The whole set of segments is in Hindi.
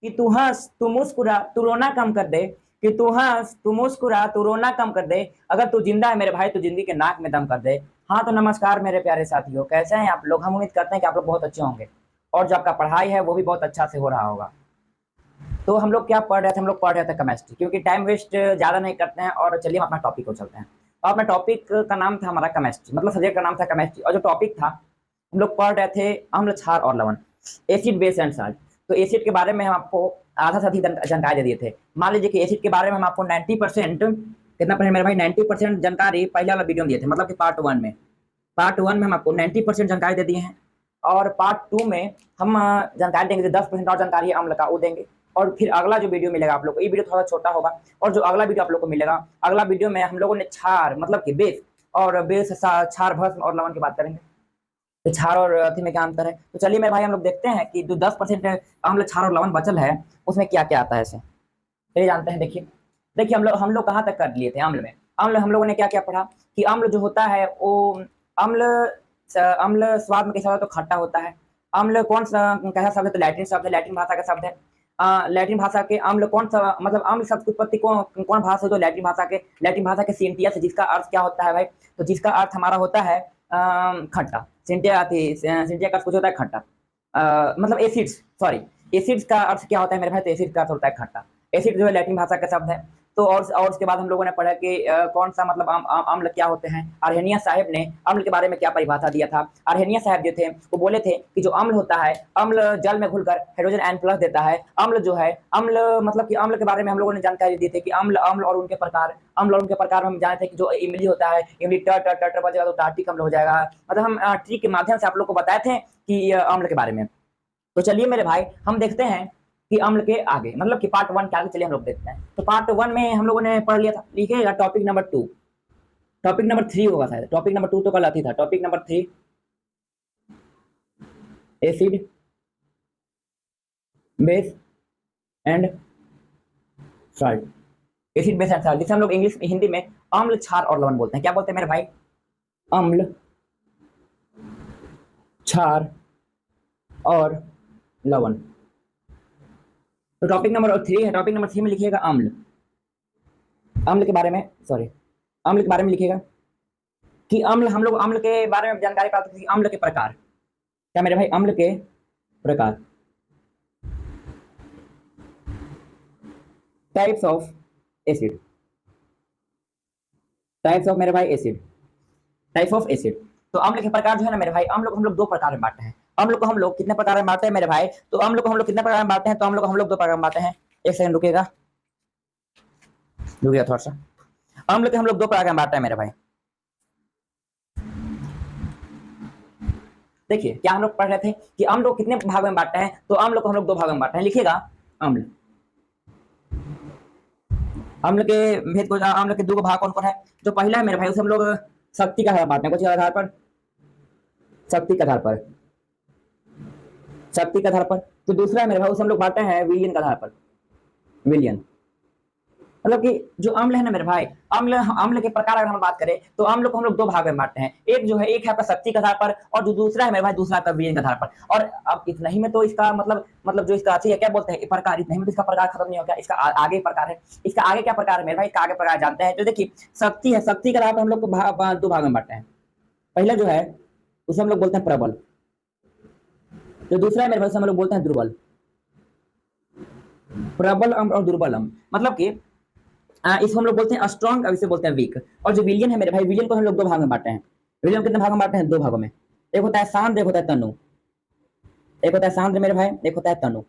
कि तू हंस तू मुस्कुरा तू रोना कम कर दे, कि तू हंस तू मुस्कुरा तू रोना कम कर दे, अगर तू जिंदा है मेरे भाई तो जिंदगी के नाक में दम कर दे। हाँ तो नमस्कार मेरे प्यारे साथियों, कैसे हैं आप लोग? हम उम्मीद करते हैं कि आप लोग बहुत अच्छे होंगे और जो आपका पढ़ाई है वो भी बहुत अच्छा से हो रहा होगा। तो हम लोग क्या पढ़ रहे थे? हम लोग पढ़ रहे थे केमिस्ट्री, क्योंकि टाइम वेस्ट ज़्यादा नहीं करते हैं और चलिए हम अपना टॉपिक को चलते हैं। और अपना टॉपिक का नाम था हमारा केमिस्ट्री, मतलब सब्जेक्ट का नाम था केमिस्ट्री, और जो टॉपिक था हम लोग पढ़ रहे थे अम्ल क्षार और लवण, एसिड बेस एंड साल्ट। तो एसिड के बारे में हम आपको आधा से अधिक जानकारी दे दिए थे। मान लीजिए कि एसिड के बारे में हम आपको 90% कितना पढ़े मेरे भाई, 90% जानकारी पहले वाला वीडियो में दिए थे, मतलब कि पार्ट 1 में हम आपको 90% जानकारी दे दिए हैं। और पार्ट 2 में हम जानकारी देंगे, 10% और जानकारी है अम्ल का वो देंगे। और फिर अगला जो वीडियो मिलेगा आप लोग को, ये वीडियो थोड़ा छोटा होगा, और जो अगला वीडियो आप लोग को मिलेगा, अगला वीडियो में हम लोगों ने क्षार मतलब कि बेस और बेस क्षार भस्म और लवण की बात करेंगे। तो क्षार और अथी में क्या अंतर है? तो चलिए मेरे भाई हम लोग देखते हैं कि जो 10% अम्ल क्षार और लवण बचल है उसमें क्या क्या आता है ऐसे, चलिए जानते हैं। देखिए देखिए हम लोग कहाँ तक कर लिए थे अम्ल में। अम्ल हम लोगों ने क्या क्या पढ़ा कि अम्ल जो होता है वो अम्ल अम्ल स्वाद में कैसा होता है? तो खट्टा होता है। अम्ल कौन सा कैसा शब्द है? तो लैटिन शब्द है, लैटिन भाषा का शब्द है। लैटिन भाषा के अम्ल कौन सा, मतलब अम्ल शब्द की उत्पत्ति कौन भाषा? तो लैटिन भाषा के सिंटिया से, जिसका अर्थ क्या होता है भाई? तो जिसका अर्थ हमारा होता है खट्टा। सिंटिया का कुछ होता है खट्टा, मतलब एसिड्स, सॉरी एसिड्स का अर्थ क्या होता है मेरे भाई? तो एसिड का अर्थ होता है खट्टा। एसिड जो है लैटिन भाषा का शब्द है। तो और उसके बाद हम लोगों ने पढ़ा कि कौन सा मतलब अम्ल क्या होते हैं। अर्हेनियस साहब ने अम्ल के बारे में क्या परिभाषा दिया था। अर्हेनियस साहब जो थे वो बोले थे कि जो अम्ल होता है, अम्ल जल में घुलकर हाइड्रोजन आयन प्लस देता है। अम्ल जो है अम्ल मतलब कि अम्ल के बारे में हम लोगों ने जानकारी दी थी कि अम्ल अम्ल और उनके प्रकार, अम्ल और उनके प्रकार में हम जाने थे कि जो इमली होता है, इमली टर बजेगा तो टार्टिक अम्ल हो जाएगा। मतलब हम ट्रिक के माध्यम से आप लोग को बताए थे कि अम्ल के बारे में। तो चलिए मेरे भाई हम देखते हैं कि अम्ल के आगे, मतलब कि पार्ट 1 के आगे चलिए हम लोग देखते हैं। तो पार्ट 1 में हम लोगों ने पढ़ लिया था, लिखिएगा टॉपिक नंबर 2, टॉपिक नंबर 3 होगा शायद, टॉपिक नंबर 2 तो कल आती था। Topic number 3 acid base and salt, acid base and salt, जिसे हम लोग इंग्लिश हिंदी में अम्ल क्षार और लवण बोलते हैं। क्या बोलते हैं मेरे भाई? अम्ल क्षार और लवण। तो टॉपिक नंबर 3 है, टॉपिक नंबर 3 में लिखिएगा अम्ल, अम्ल के बारे में, सॉरी अम्ल के बारे में लिखिएगा कि अम्ल, हम लोग अम्ल के बारे में जानकारी प्राप्त की, अम्ल के प्रकार। क्या मेरे भाई? अम्ल के प्रकार, types of acid, types of मेरे भाई एसिड, टाइप ऑफ एसिड। तो अम्ल के प्रकार जो है ना मेरे भाई, अम्ल को हम लोग 2 प्रकार में बांटते हैं। अम्ल को हम लोग कितने प्रकार में बांटते हैं मेरे भाई? तो अम्ल को हम लोग कितने प्रकार में बांटते हैं? तो अम्ल को हम लोग 2 प्रकार में बांटते हैं। एक सेकंड रुकिएगा, रुकिएगा थोड़ा सा। अम्ल के हम लोग 2 प्रकार में बांटते हैं मेरे भाई। देखिए क्या हम लोग पढ़ रहे थे कि अम्ल को कितने भाग में बांटते हैं? तो अम्ल को हम लोग 2 भाग में बांटते हैं। लिखिएगा अम्ल, अम्ल के भेद को, अम्ल के 2 भाग कौन कौन है? जो पहला है मेरे भाई उसे हम लोग शक्ति का आधार बांटते हैं। कुछ आधार पर, शक्ति के आधार पर, शक्ति के आधार पर। तो दूसरा है मेरे भाई उसे हम लोग बांटते हैं विलियन के आधार पर, विलियन। मतलब कि जो अम्ल है ना मेरे भाई, अम्ल अम्ल के प्रकार अगर हम बात करें तो अम्ल को हम लोग 2 भाग में बांटते हैं। एक है आपका शक्ति के आधार पर, और जो दूसरा है मेरे भाई, दूसरा आपका विलियन के आधार पर। और अब इतना ही में तो इसका मतलब जो इसका है क्या बोलते हैं प्रकार, इतना ही में तो इसका प्रकार खत्म नहीं हो गया। इसका आगे प्रकार है, इसका आगे क्या प्रकार है मेरे भाई? इसका आगे प्रकार जानते हैं। तो देखिए शक्ति है, शक्ति के आधार पर हम लोग को 2 भाग में बांटते हैं। पहला जो है उसे हम लोग बोलते हैं प्रबल, जो दूसरा है मेरे भाई उसे हम लोग बोलते हैं दुर्बल। प्रबल अम्ल और दुर्बल अम्ल, मतलब कि इसको हम लोग बोलते हैं स्ट्रॉन्ग, अब इसे बोलते हैं वीक। और जो विलियन है मेरे भाई, विलियन को हम लोग 2 भाग में बांटते हैं। विलियन कितने भाग में बांटते हैं? 2 भागों में। एक होता है सांद्र, एक होता है तनु। एक होता है सांद्र मेरे भाई, एक होता है तनु।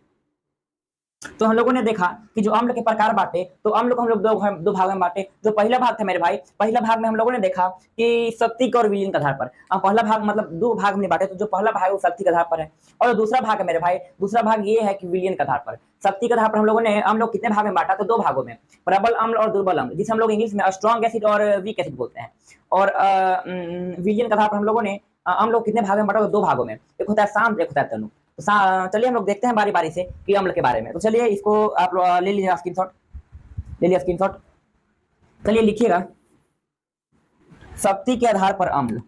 तो हम लोगों ने देखा कि जो अम्ल के प्रकार बांटे, तो अम्ल को हम लोग 2 भाग में बांटे। जो पहला भाग था मेरे भाई, पहला भाग में हम लोगों ने देखा कि शक्ति और विलियन के आधार पर। पहला भाग मतलब 2 भाग में बांटे, तो जो पहला भाग है वो शक्ति के आधार पर है, और दूसरा भाग है मेरे भाई, दूसरा भाग ये है कि विलियन के आधार पर। शक्ति के आधार पर हम लोगों ने हम लोग कितने भाग में बांटा? तो 2 भागों में, प्रबल अम्ल और दुर्बल अम्ल, जिसे हम लोग इंग्लिश में स्ट्रॉन्ग एसिड और वीक एसिड बोलते हैं। और विलियन के आधार पर हम लोगों ने हम लोग कितने भाग में बांटा? तो 2 भागों में, एक होता है सांद्र, एक होता है तनु। तो चलिए हम लोग देखते हैं बारी बारी से कि अम्ल के बारे में। तो चलिए इसको आप ले लीजिए स्क्रीनशॉट, ले लिया स्क्रीनशॉट। चलिए लिखिएगा शक्ति के आधार पर अम्ल,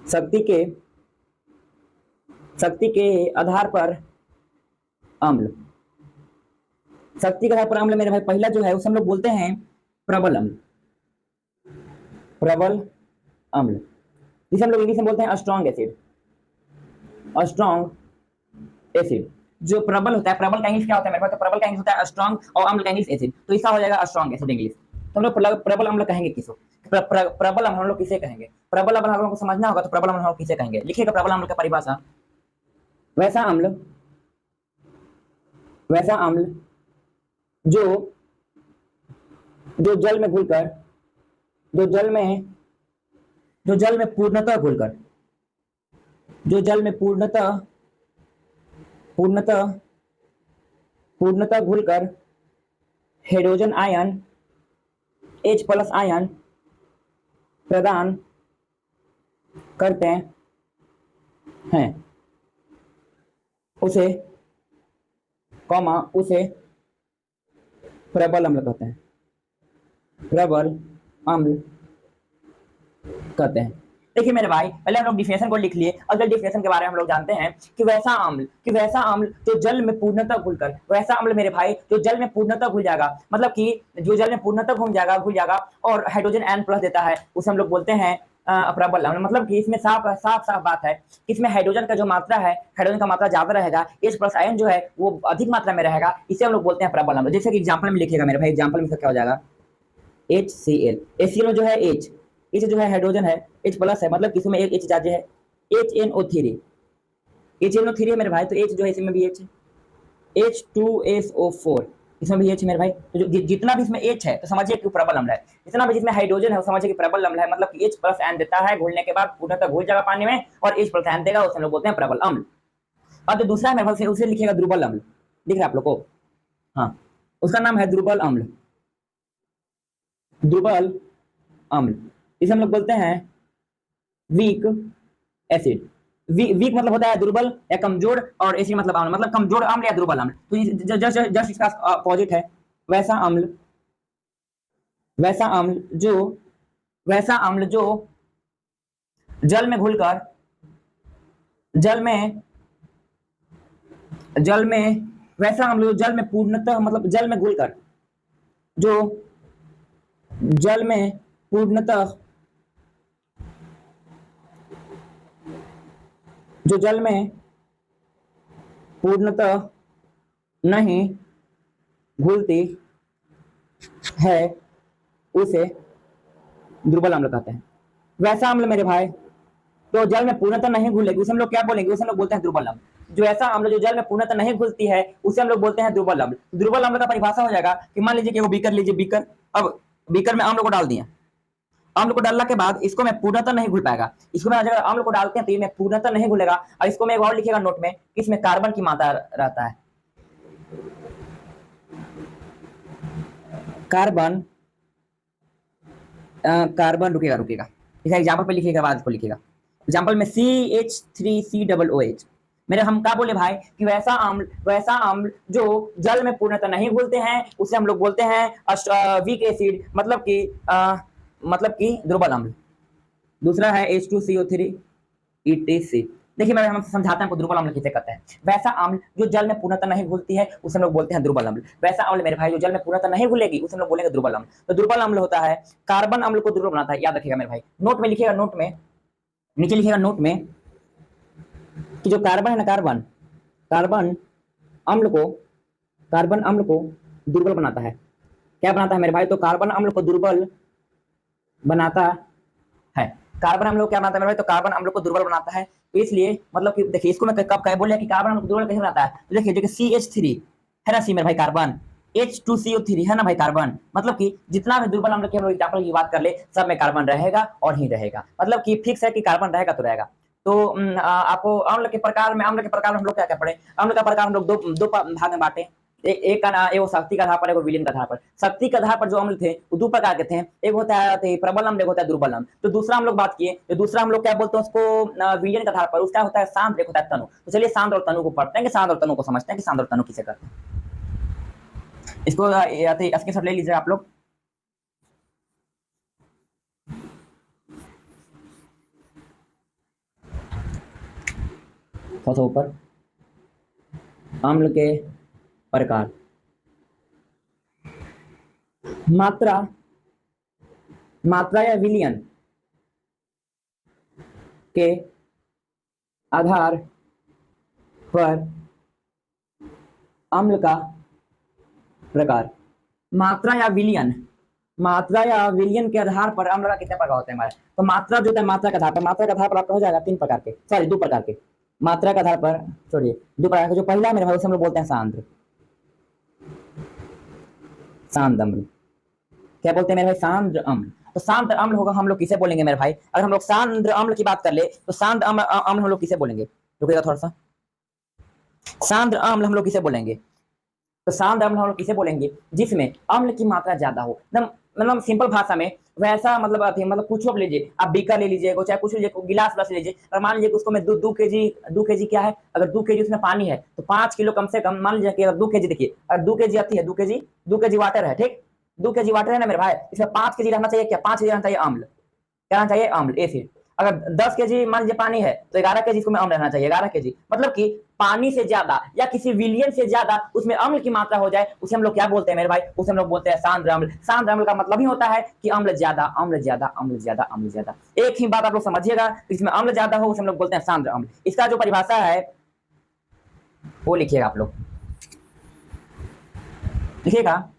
शक्ति के शक्ति के आधार पर अम्ल, शक्ति के आधार पर अम्ल मेरे भाई पहला जो है उसे हम लोग बोलते हैं प्रबल अम्ल, प्रबल अम्ल, जिसे हम लोग इंग्लिश में बोलते हैं स्ट्रॉन्ग एसिड, स्ट्रॉन्ग एसिड। जो प्रबल होता है, प्रबल का इंग्लिश क्या होता है मेरे पास, तो प्रबल का इंग्लिश होता है स्ट्रॉन्ग और अम्ल का इंग्लिश एसिड, तो इसका हो जाएगा स्ट्रॉन्ग एसिड इंग्लिश। तो हम लोग प्रबल अम्ल कहेंगे किसको, प्रबल अम्ल हम लोग किसे कहेंगे, प्रबल अम्ल हम लोग को समझना होगा, तो प्रबल अम्ल हम लोग किसे कहेंगे, लिखिएगा प्रबल अम्ल का परिभाषा। वैसा अम्ल, वैसा अम्ल जो जो जल में घुलकर, जो जल में पूर्णतः घुलकर, जो जल में पूर्णतः घुलकर हाइड्रोजन आयन H+ आयन प्रदान करते हैं, उसे प्रबल अम्ल कहते हैं, प्रबल अम्ल कहते हैं। देखिए मेरे भाई, पहले हम लोग डिफिनेशन को लिख लिए। अगले डिफिनेशन के बारे में हम लोग जानते हैं कि वैसा अम्ल जो जल में पूर्णतः घुलकर, वैसा अम्ल मेरे भाई जो जल में पूर्णतः घुल जाएगा, मतलब कि जो जल में पूर्णतः घुल जाएगा और हाइड्रोजन N+ देता है, उसे हम लोग बोलते हैं प्रबल अम्ल। मतलब कि इसमें साफ बात है कि इसमें हाइड्रोजन का जो मात्रा है, हाइड्रोजन का मात्रा ज्यादा रहेगा, H+ आयन जो है वो अधिक मात्रा में रहेगा, इसे हम लोग बोलते हैं प्रबल अम्ल। जैसे कि एग्जाम्पल में लिखिएगा मेरे भाई, एग्जाम्पल में क्या हो जाएगा, HCl, HCl में जो है H जो है हाइड्रोजन है, H+ है, मतलब किसी में एक H ज्यादा है, HNO3 है मेरे भाई, तो H जो है इसमें भी H है, H2SO4 इसमें भी H है मेरे भाई। तो जो जितना भी इसमें H है तो समझिए कि प्रबल अम्ल है, जितना भी जिसमें हाइड्रोजन है वो समझिए कि प्रबल अम्ल है, मतलब कि H+ आयन देता है, घुलने के बाद पूर्णतः घुल जाएगा पानी में और H+ आयन देगा, उसे हम लोग बोलते हैं प्रबल अम्ल। अब जो दूसरा है मेरे भाई, उसे लिखिएगा दुर्बल अम्ल, दिख रहा है आप लोग को, हाँ, उसका नाम है दुर्बल अम्ल, दुर्बल अम्ल, इसे हम लोग बोलते हैं वीक एसिड। वीक मतलब होता है दुर्बल या कमजोर, और एसिड मतलब अम्ल, मतलब कमजोर अम्ल या दुर्बल अम्ल। तो जस्ट इसका अपोजिट है वैसा अम्ल, वैसा अम्ल जो जल में घुलकर, वैसा अम्ल जो जल में पूर्णतः, मतलब जल में घुलकर, जो जल में पूर्णतः नहीं घुलती है, उसे दुर्बल अम्ल कहते हैं। वैसा अम्ल मेरे भाई तो जल में पूर्णतः नहीं घुलेगी, उसे हम लोग क्या बोलेंगे, उसे हम लोग बोलते हैं दुर्बल अम्ल। जो ऐसा अम्ल जो जल में पूर्णतः नहीं घुलती है उसे हम लोग बोलते हैं दुर्बल अम्ल। दुर्बल अम्ल का परिभाषा हो जाएगा कि मान लीजिए कि वो बीकर लीजिए, बीकर, अब बीकर में अम्ल को डाल दिया, अम्ल को डालने के बाद इसको मैं पूर्णतः नहीं घुल पाएगा, इसको मैं अगर अम्ल को डालते हैं तो ये में पूर्णतः नहीं घुलेगा, और इसको मैं एक और लिखिएगा नोट में कि इसमें कार्बन की मात्रा रहता है, कार्बन रुकेगा, इसका एग्जाम्पल पे लिखिएगा, बाद को लिखिएगा, एग्जाम्पल में CH3COOH। मेरे हम क्या बोले भाई कि वैसा अम्ल जो जल में पूर्णतः नहीं घुलते हैं उसे हम लोग बोलते हैं वीक एसिड, मतलब कि दुर्बल अम्ल। दूसरा है H2CO3 ETC। देखिए मैं हम समझाते हैं दुर्बल अम्ल किसे कहते हैं। वैसा अम्ल जो जल में पूर्णतः नहीं घुलती है उसे हम लोग बोलते हैं दुर्बल अम्ल। वैसा अम्ल मेरे भाई जो जल में पूर्णतः नहीं घुलेगी उसे हम लोग बोलेंगे दुर्बल अम्ल। तो दुर्बल अम्ल होता है कार्बन अम्ल को दुर्बल बनाता है, याद रखिएगा मेरे भाई, नोट में लिखिएगा, नोट में नीचे लिखिएगा नोट में कि जो कार्बन है ना, कार्बन अम्ल को दुर्बल बनाता है। क्या बनाता है मेरे भाई, तो कार्बन अम्ल को दुर्बल बनाता है। कार्बन अम्ल को क्या बनाता है मेरे भाई, तो कार्बन अम्ल को दुर्बल बनाता है। तो इसलिए मतलब कि देखिए इसको मैं कब कह बोले कि कार्बन अम्ल को दुर्बल कैसे बनाता है, तो देखिए जो कि CH3 है ना, सी मेरे भाई कार्बन, H2CO3 है ना भाई कार्बन, मतलब कि जितना भी दुर्बल अम्ल के हम लोग एग्जाम्पल की बात कर ले सब में कार्बन रहेगा और ही रहेगा, मतलब कि फिक्स है कि कार्बन रहेगा तो रहेगा। तो आपको अम्ल के प्रकार में हम लोग क्या क्या पढ़े, अम्ल का प्रकार हम लोग दो भाग में बांटे। एक का नाम, वो शक्ति का आधार पर, एक विलीन का आधार पर। शक्ति के आधार पर जो अम्ल थे वो दो प्रकार के थे, एक होता है प्रबल अम्ल, एक होता है दुर्बल अम्ल। तो दूसरा हम लोग बात किए, तो दूसरा हम लोग क्या बोलते हैं उसको, विलीन के आधार पर, उसका होता है सांद्र, एक होता है तनु। तो चलिए सांद्र और तनु को पढ़ते हैं कि सांद्र और तनु को समझते हैं कि सांद्र और तनु किसे कहते हैं। इसको स्क्रीनशॉट ले लीजिए आप लोग। थोड़ा सा ऊपर, अम्ल के प्रकार। मात्रा, मात्रा या विलयन के आधार पर अम्ल का प्रकार। मात्रा या विलयन, मात्रा या विलयन के आधार पर अम्ल का कितने प्रकार होते हैं हमारे। तो मात्रा जो है मात्रा के आधार पर, मात्रा के आधार पर आपका हो जाएगा 3 प्रकार के, सॉरी 2 प्रकार के। मात्रा के आधार पर छोड़िए 2 प्रकार के। जो पहला मेरे भाई उसे हम लोग बोलते हैं सांद्र, सांद्र अम्ल। क्या बोलते हैं मेरे भाई, सांद्र अम्ल। तो सांद्र अम्ल होगा हम लोग किसे बोलेंगे मेरे भाई, अगर हम लोग सांद्र अम्ल की बात कर ले तो सांद्र अम्ल हम लोग किसे बोलेंगे, रुकिएगा थोड़ा सा। सांद्र अम्ल हम लोग किसे बोलेंगे, तो सांद्र अम्ल हम लोग किसे बोलेंगे, जिसमें अम्ल की मात्रा ज्यादा हो। मतलब सिंपल भाषा में वैसा मतलब कुछ भी लीजिए आप, बीकर ले लीजिए, चाहे कुछ लीजिए, गिलास ले लीजिए, और मान लीजिए उसको में 2 केजी क्या है, अगर 2 केजी उसमें पानी है तो 5 किलो कम से कम, मान लीजिए कि अगर 2 केजी, देखिए अगर 2 केजी आती है, 2 केजी वाटर है, ठीक, 2 केजी वाटर है ना मेरे भाई, इसमें 5 केजी रहना चाहिए क्या, 5 केजी रहना चाहिए अम्ल, क्या रहना चाहिए, अम्ल, एसिड। अगर 10 केजी मान लीजिए पानी है तो 11 केजी इसमें अम्ल रहना चाहिए, 11 केजी। मतलब कि पानी से ज्यादा या किसी विलियन से ज्यादा उसमें अम्ल की मात्रा हो जाए, उसे हम लोग क्या बोलते हैं मेरे भाई, उसे हम लोग बोलते हैं सांद्र अम्ल। सांद्र अम्ल का मतलब ही होता है कि अम्ल ज्यादा, अम्ल ज्यादा, अम्ल ज्यादा, अम्ल ज्यादा। एक ही बात आप लोग समझिएगा, इसमें अम्ल ज्यादा हो उसे हम लोग बोलते हैं सांद्र अम्ल। इसका जो परिभाषा है वो लिखिएगा आप लोग, लिखिएगा,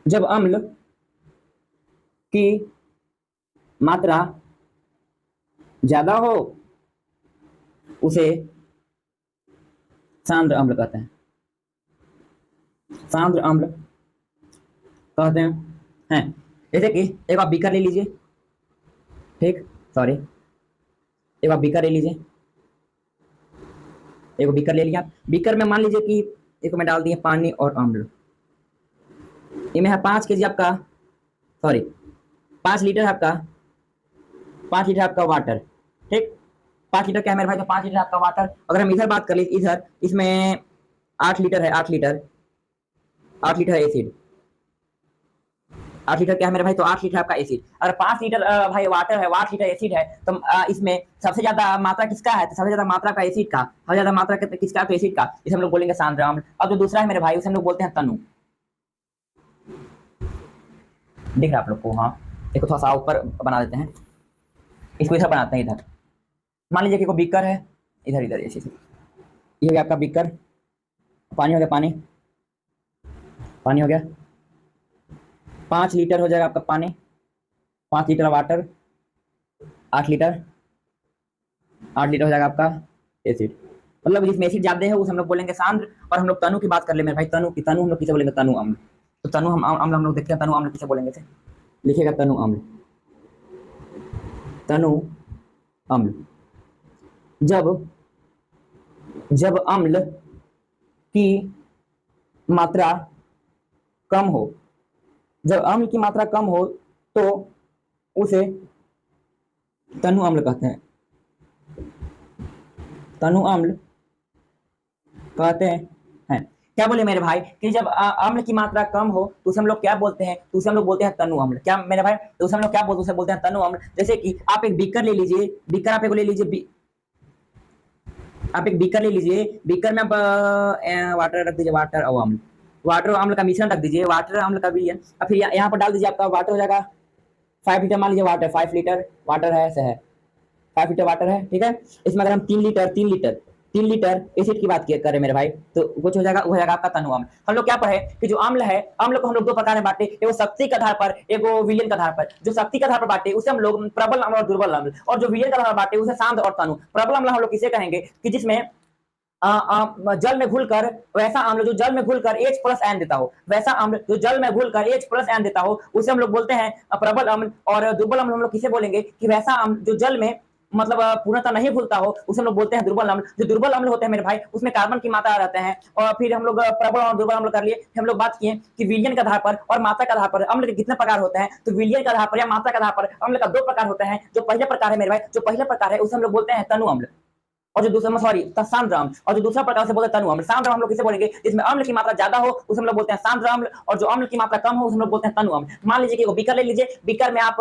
जब अम्ल की मात्रा ज्यादा हो उसे सांद्र अम्ल कहते हैं, सांद्र अम्ल कहते हैं। जैसे कि एक आप बीकर ले लीजिए, ठीक, सॉरी, एक आप बीकर ले लीजिए, एक बीकर ले लिया। बीकर में मान लीजिए कि एक में डाल दिए पानी और अम्ल, इनमें है 5 केजी आपका, सॉरी 5 लीटर आपका, 5 लीटर आपका वाटर, ठीक, 5 लीटर क्या है मेरे भाई, तो 5 लीटर आपका वाटर। अगर हम इधर बात कर ले, इधर इसमें 8 लीटर है, 8 लीटर, 8 लीटर एसिड, 8 लीटर क्या है मेरे भाई, तो 8 लीटर आपका एसिड। अगर 5 लीटर भाई वाटर है, 8 लीटर एसिड है, तो इसमें सबसे ज्यादा मात्रा किसका है, तो सबसे ज्यादा मात्रा का एसिड का, सबसे ज्यादा मात्रा किसका, तो एसिड का, इसे हम लोग बोलेंगे सांद्र अम्ल। अब जो दूसरा है मेरे भाई उसे हम लोग बोलते हैं तनु। दिख रहा है आप लोग को, हाँ, इसको थोड़ा सा ऊपर बना देते हैं, इसको इधर बनाते हैं, इधर मान लीजिए कि कोई बीकर है, इधर इधर ऐसे, ये हो गया आपका बीकर, पानी हो गया, पानी, पानी हो गया, 5 लीटर हो जाएगा आपका पानी, 5 लीटर वाटर, 8 लीटर, 8 लीटर हो जाएगा आपका एसिड। मतलब जिसमें एसिड ज्यादा है उसे हम लोग बोलेंगे सांद्र। और हम लोग तनु की बात कर ले मेरे भाई, तनु की, तनु हम लोग किसे बोलेंगे, तनु अम्ल। तो तनु अम्ल हम लोग देखते हैं, तनु अम्ल किसे बोलेंगे, लिखिएगा तनु अम्ल, तनु अम्ल। जब अम्ल की मात्रा कम हो, जब अम्ल की मात्रा कम हो तो उसे तनु अम्ल कहते हैं, तनु अम्ल कहते हैं। क्या बोले मेरे भाई कि जब अम्ल की मात्रा कम हो तो उसे हम लोग क्या बोलते हैं, तो उसे हम लोग बोलते हैं तनु अम्ल। क्या मेरे भाई, तो उसे हम लोग क्या बोलते हैं, उसे बोलते हैं तनु अम्ल। जैसे कि आप एक बीकर ले लीजिए, बीकर आप एक ले लीजिए, आप एक बीकर ले लीजिए, बीकर में आप वाटर रख दीजिए, वाटर और अम्ल, वाटर और अम्ल का मिश्रण रख दीजिए, वाटर अम्ल का विलयन, और फिर यहाँ पर डाल दीजिए, आपका वाटर हो जाएगा 5 लीटर, मान लीजिए वाटर 5 लीटर वाटर है, ऐसे है 5 लीटर वाटर है, ठीक है। इसमें अगर हम 3 लीटर एसिड की बात करें मेरे भाई, तो कुछ हो जाएगा, वो हो जाएगा आपका तनु अम्ल। हम लोग क्या पढ़े कि जो अम्ल है, अम्ल को हम लोग 2 प्रकार में बांटे, एगो शक्ति के आधार पर, एगो विलयन के आधार पर। जो शक्ति के आधार पर बांटे उसे हम लोग प्रबल अम्ल और दुर्बल अम्ल, और जो विलयन के आधार पर बांटे उसे सांद्र और तनु। प्रबल अम्ल हम लोग किसे कहेंगे कि जिसमें जल में घुलकर, वैसा अम्ल जो जल में घुलकर H प्लस आयन देता हो, वैसा अम्ल जो जल में घुलकर H प्लस आयन देता हो उसे हम लोग बोलते हैं प्रबल अम्ल। और दुर्बल अम्ल हम लोग किसे बोलेंगे कि वैसा अम्ल जो जल में मतलब पूर्णतः नहीं घुलता हो उसे हम लोग बोलते हैं दुर्बल अम्ल। जो दुर्बल अम्ल होते हैं मेरे भाई उसमें कार्बन की मात्रा रहते हैं। और फिर हम लोग प्रबल और दुर्बल अम्ल कर लिए, हम लोग बात किए कि विलयन के आधार पर और मात्रा के आधार पर अम्ल के कितने प्रकार होते हैं। तो विलयन के आधार पर या मात्रा के आधार पर अम्ल का 2 प्रकार होते हैं। जो पहले प्रकार है मेरे भाई, जो पहला प्रकार है उसे हम लोग बोलते हैं तनु अम्ल, और जो दूसरा सांद्र अम्ल। और जो दूसरा प्रकार से बोलते हैं तनु अम्ल। सांद्र हम लोग किसे बोलेंगे, जिसमें अम्ल की मात्रा ज्यादा हो उसे हम लोग बोलते हैं सांद्र अम्ल, और जो अम्ल की मात्रा कम हो उसे हम लोग बोलते हैं तनु अम्ल। मान लीजिए कि बीकर ले लीजिए, बीकर में आप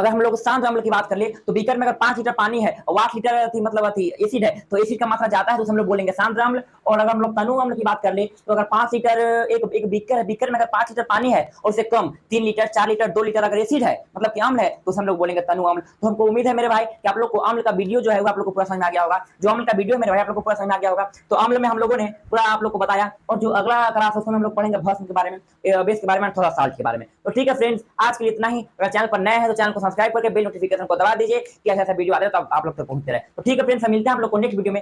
अगर हम लोग शांत अम्ल की बात कर ले तो बीकर में अगर 5 लीटर पानी है और 8 लीटर मतलब एसिड है तो एसिड का मात्रा ज्यादा है तो हम लोग बोलेंगे शांत अम्ल। और अगर हम लोग तनु अम्ल की बात कर ले तो अगर 5 लीटर एक बीकर है, बीकर में अगर 5 लीटर पानी है और उससे कम 3 लीटर 4 लीटर 2 लीटर अगर एसिड है मतलब कि अम्ल है तो हम लोग बोलेंगे तनु अम्ल। तो हमको उम्मीद है मेरे भाई कि आप लोग को अम्ल का वीडियो जो है वो आप लोग को पूरा समझ में आ गया होगा। जो अम्ल का वीडियो है मेरे भाई आप लोग को पूरा समझ में आ गया होगा। तो अम्ल में हम लोगों ने पूरा आप लोग को बताया और जो अगला क्लास उसमें हम लोग पढ़ेंगे भस्म के बारे में, बेस के बारे में, थोड़ा साल्ट के बारे में। तो ठीक है फ्रेंड्स, आज के लिए इतना ही। अगर चैनल पर नए हैं तो चैनल को सब्सक्राइब करके बेल नोटिफिकेशन को दबा दीजिए कि ऐसा ऐसा वीडियो आ रहा है तो आप लोग तक पहुंचते रहे। तो ठीक है फ्रेंड्स, मिलते हैं आप लोग को नेक्स्ट वीडियो में।